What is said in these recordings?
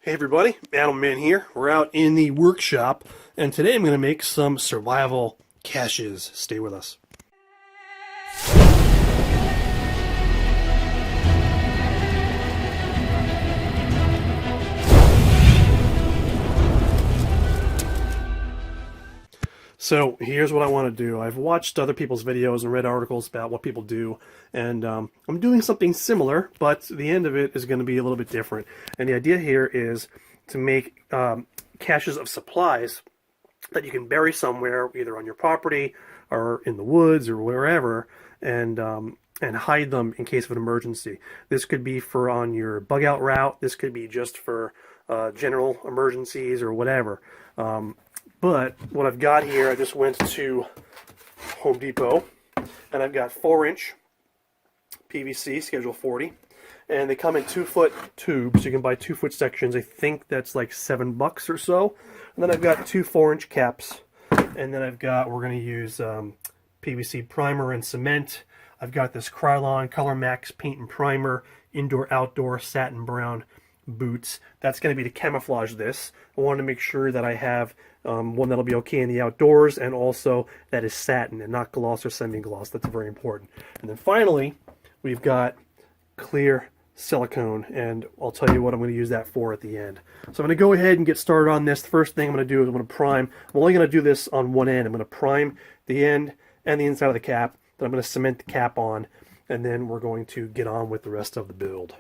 Hey everybody, Man here. We're out in the workshop, and today I'm going to make some survival caches. Stay with us. So here's what I want to do. I've watched other people's videos and read articles about what people do, and I'm doing something similar, but the end of it is going to be a little bit different. And the idea here is to make caches of supplies that you can bury somewhere, either on your property or in the woods or wherever, and hide them in case of an emergency. This could be for on your bug out route. This could be just for general emergencies or whatever. But what I've got here, I just went to Home Depot, and I've got 4-inch PVC, Schedule 40, and they come in 2-foot tubes. You can buy 2-foot sections. I think that's like $7 or so. And then I've got 2 4-inch caps, and then we're going to use PVC primer and cement. I've got this Krylon Color Max paint and primer, indoor-outdoor satin brown boots. That's going to be to camouflage this. I wanted to make sure that I have one that'll be okay in the outdoors, and also that is satin and not gloss or semi-gloss. That's very important. And then finally, we've got clear silicone, and I'll tell you what I'm going to use that for at the end. So I'm going to go ahead and get started on this. The first thing I'm going to do is I'm going to prime. I'm only going to do this on one end. I'm going to prime the end and the inside of the cap. Then I'm going to cement the cap on, and then we're going to get on with the rest of the build.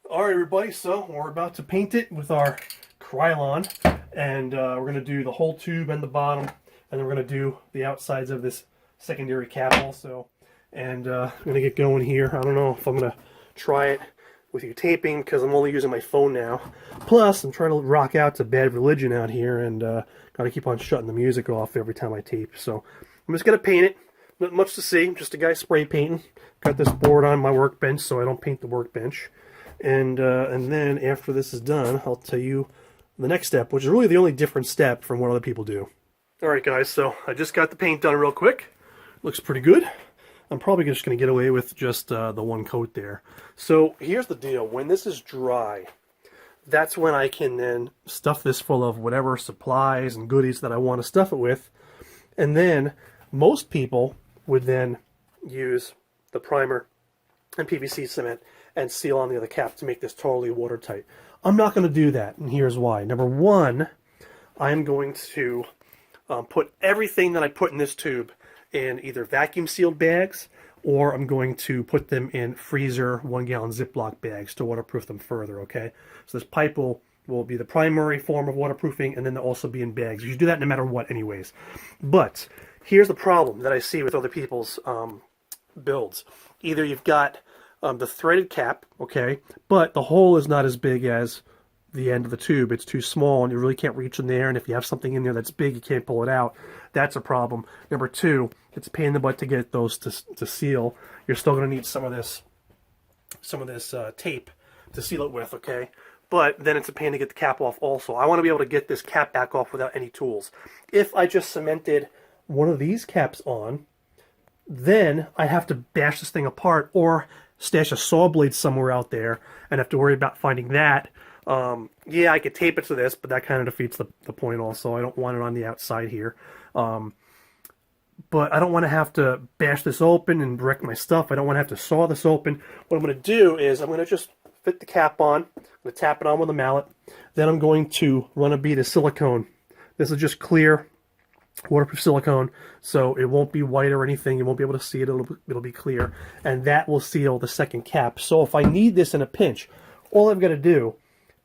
Alright everybody, so we're about to paint it with our Krylon, and we're going to do the whole tube and the bottom, and then we're going to do the outsides of this secondary cap also. And I'm going to get going here. I don't know if I'm going to try it with you taping, because I'm only using my phone now. Plus, I'm trying to rock out to Bad Religion out here, and got to keep on shutting the music off every time I tape. So I'm just going to paint it. Not much to see, just a guy spray painting. Got this board on my workbench so I don't paint the workbench. And then after this is done, I'll tell you the next step, which is really the only different step from what other people do. Alright guys, so I just got the paint done real quick. Looks pretty good. I'm probably just going to get away with just the one coat there. So here's the deal. When this is dry, that's when I can then stuff this full of whatever supplies and goodies that I want to stuff it with. And then most people would then use the primer and PVC cement and seal on the other cap to make this totally watertight. I'm not going to do that, and here's why. Number one, I'm going to put everything that I put in this tube in either vacuum sealed bags, or I'm going to put them in freezer 1-gallon Ziploc bags to waterproof them further, okay? So this pipe will be the primary form of waterproofing, and then they'll also be in bags. You should do that no matter what anyways. But here's the problem that I see with other people's builds. Either you've got the threaded cap, okay, but the hole is not as big as the end of the tube. It's too small, and you really can't reach in there, and if you have something in there that's big, you can't pull it out. That's a problem. Number two, it's a pain in the butt to get those to seal. You're still going to need some of this tape to seal it with, okay? But then it's a pain to get the cap off also. I want to be able to get this cap back off without any tools. If I just cemented one of these caps on, then I have to bash this thing apart or stash a saw blade somewhere out there and have to worry about finding that. Yeah, I could tape it to this, but that kind of defeats the point also. I don't want it on the outside here. But I don't want to have to bash this open and wreck my stuff. I don't want to have to saw this open. What I'm going to do is I'm going to just fit the cap on. I'm going to tap it on with a mallet. Then I'm going to run a bead of silicone. This is just clear waterproof silicone, so it won't be white or anything. You won't be able to see it. It'll be clear, and that will seal the second cap. So if I need this in a pinch, all I've got to do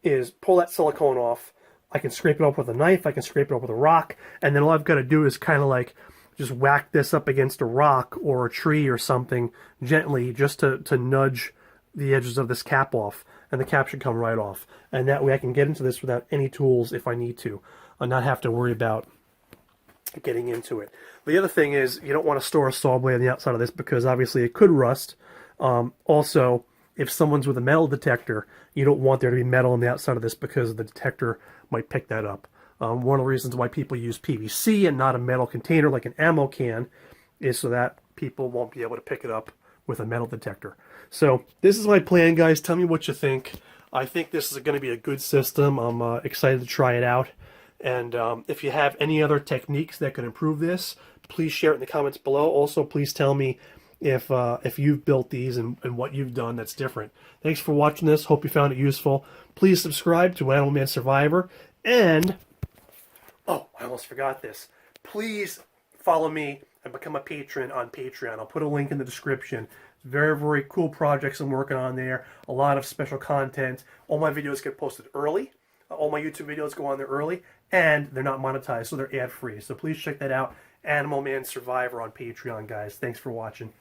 is pull that silicone off. I can scrape it off with a knife. I can scrape it off with a rock, and then all I've got to do is kind of like just whack this up against a rock or a tree or something gently, just to nudge the edges of this cap off, and the cap should come right off. And that way I can get into this without any tools if I need to, and not have to worry about getting into it. The other thing is you don't want to store a saw blade on the outside of this, because obviously it could rust. Also, if someone's with a metal detector, you don't want there to be metal on the outside of this, because the detector might pick that up. One of the reasons why people use PVC and not a metal container like an ammo can is so that people won't be able to pick it up with a metal detector. So this is my plan, guys. Tell me what you think. I think this is going to be a good system. I'm excited to try it out. And if you have any other techniques that could improve this, please share it in the comments below. Also, please tell me if you've built these and what you've done that's different. Thanks for watching this. Hope you found it useful. Please subscribe to Animal Man Survivor. And, oh, I almost forgot this. Please follow me and become a patron on Patreon. I'll put a link in the description. Very, very cool projects I'm working on there. A lot of special content. All my videos get posted early. All my YouTube videos go on there early. And they're not monetized, so they're ad-free. So please check that out. Animal Man Survivor on Patreon, guys. Thanks for watching.